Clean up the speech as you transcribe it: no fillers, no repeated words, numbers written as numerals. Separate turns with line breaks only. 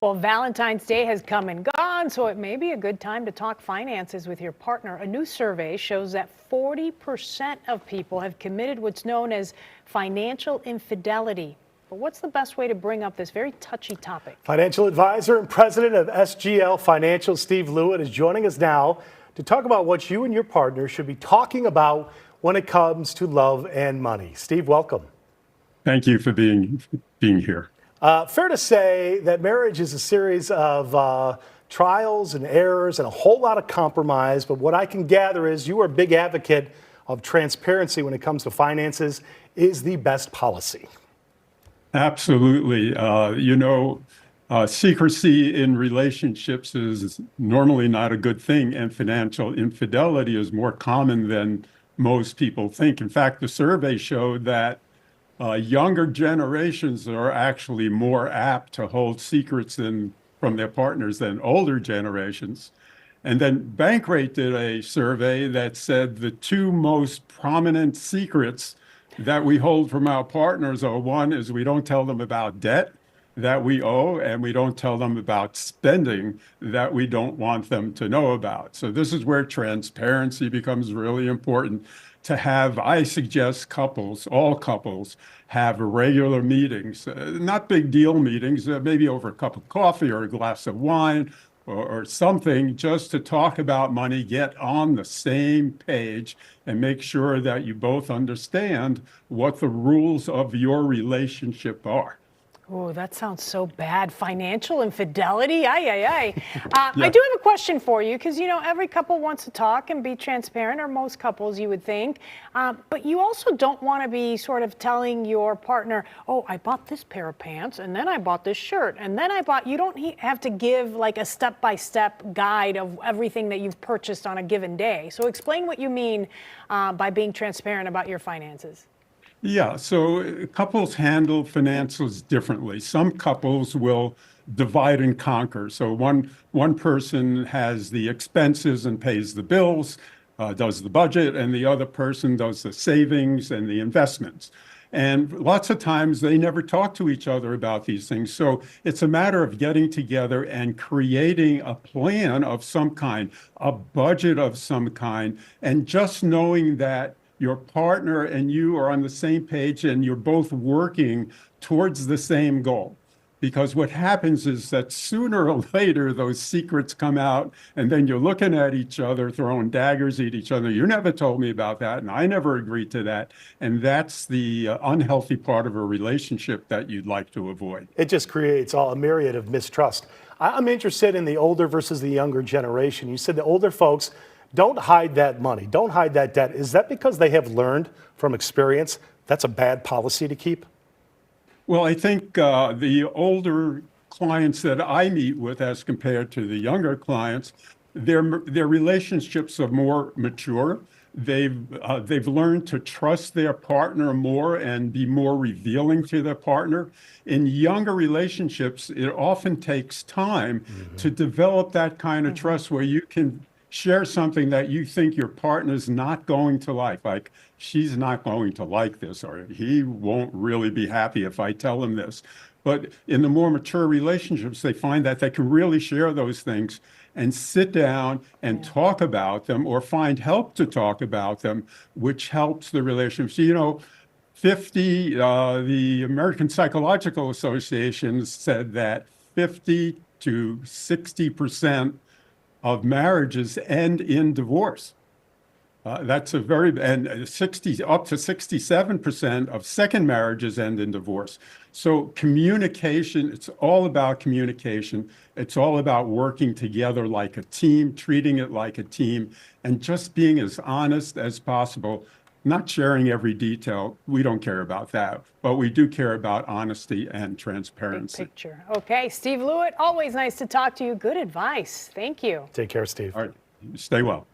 Well, Valentine's Day has come and gone, so it may be a good time to talk finances with your partner. A new survey shows that 40% of people have committed what's known as financial infidelity. But what's the best way to bring up this very touchy topic?
Financial advisor and president of SGL Financial, Steve Lewit, is joining us now to talk about what you and your partner should be talking about when it comes to love and money. Steve, welcome.
Thank you for being here.
Fair to say that marriage is a series of trials and errors and a whole lot of compromise, but what I can gather is you are a big advocate of transparency when it comes to finances is the best policy.
Absolutely. Secrecy in relationships is normally not a good thing, and financial infidelity is more common than most people think. In fact, the survey showed that younger generations are actually more apt to hold secrets from their partners than older generations. And then Bankrate did a survey that said the two most prominent secrets that we hold from our partners are, one is we don't tell them about debt that we owe, and we don't tell them about spending that we don't want them to know about. So this is where transparency becomes really important to have. I suggest all couples, have regular meetings, not big deal meetings, maybe over a cup of coffee or a glass of wine or something, just to talk about money, get on the same page and make sure that you both understand what the rules of your relationship are.
Oh, that sounds so bad. Financial infidelity? I do have a question for you because, every couple wants to talk and be transparent, or most couples, you would think. But you also don't want to be sort of telling your partner, oh, I bought this pair of pants and then I bought this shirt and then you don't have to give like a step-by-step guide of everything that you've purchased on a given day. So explain what you mean by being transparent about your finances.
Yeah, so couples handle financials differently. Some couples will divide and conquer. So one person has the expenses and pays the bills, does the budget, and the other person does the savings and the investments. And lots of times they never talk to each other about these things. So it's a matter of getting together and creating a plan of some kind, a budget of some kind, and just knowing that your partner and you are on the same page and you're both working towards the same goal. Because what happens is that sooner or later, those secrets come out, and then you're looking at each other, throwing daggers at each other. You never told me about that, and I never agreed to that. And that's the unhealthy part of a relationship that you'd like to avoid.
It just creates a myriad of mistrust. I'm interested in the older versus the younger generation. You said the older folks don't hide that money, don't hide that debt. Is that because they have learned from experience that's a bad policy to keep?
Well, I think the older clients that I meet with, as compared to the younger clients, their relationships are more mature. They've learned to trust their partner more and be more revealing to their partner. In younger relationships, it often takes time to develop that kind of trust where you can share something that you think your partner's not going to like she's not going to like this, or he won't really be happy if I tell him this. But in the more mature relationships, they find that they can really share those things and sit down and talk about them, or find help to talk about them, which helps the relationship. So, the American Psychological Association said that 50 to 60% of marriages end in divorce. That's a very, and up to 67% of second marriages end in divorce. So communication, it's all about communication. It's all about working together like a team, treating it like a team, and just being as honest as possible. Not sharing every detail. We don't care about that, but we do care about honesty and transparency.
Big picture. Okay, Steve Lewit, always nice to talk to you. Good advice. Thank you.
Take care, Steve.
All right, stay well.